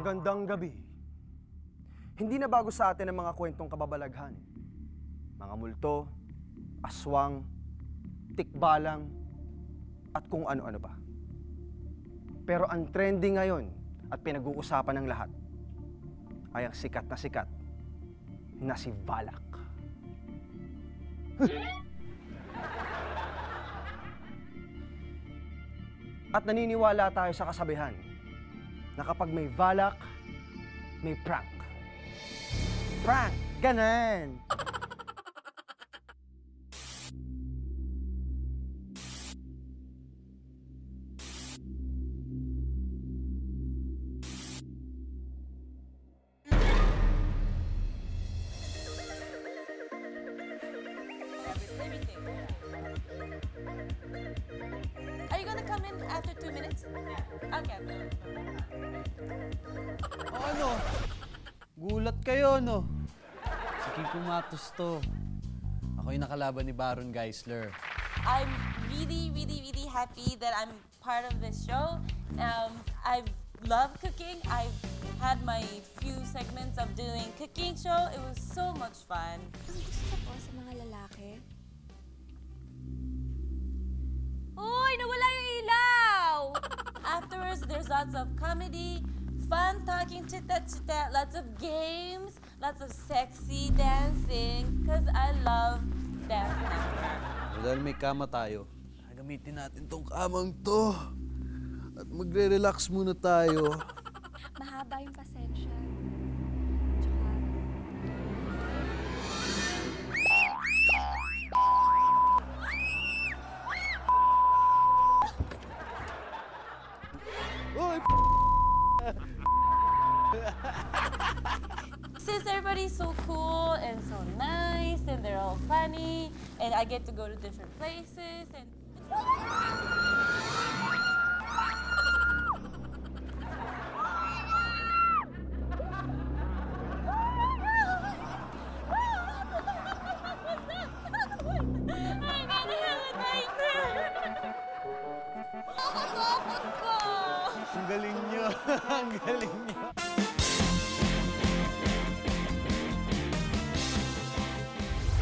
Magandang gabi. Hindi na bago sa atin ang mga kwentong kababalaghan. Mga multo, aswang, tikbalang, at kung ano-ano pa. Pero ang trending ngayon at pinag-uusapan ng lahat ay ang sikat na si Valak. At naniniwala tayo sa kasabihan na kapag may Valak, may prank. Prank! Ganon! Are you gonna come in after 2 minutes? Okay. O ano? Gulat kayo, no? Si Kiko Matos to. Ako yung nakalaban ni Baron Geisler. I'm really happy that I'm part of this show. I love cooking. I've had my few segments of doing cooking show. It was so much fun. Ang gusto ko sa mga lalaki. Uy! Nawala yung ilaw! Afterwards, there's lots of comedy, fun talking, chit-chat, lots of games, lots of sexy dancing, because I love dancing. Dahil may kama tayo, gagamitin natin tong kamang to. At magre-relax muna tayo. Mahaba yung pasensya. Tsaka, Uy! Since everybody's so cool and so nice and they're all funny and I get to go to different places and I'm gonna have a nightmare. Nakakatakot ko. Ang galing nyo! Ang galing nyo!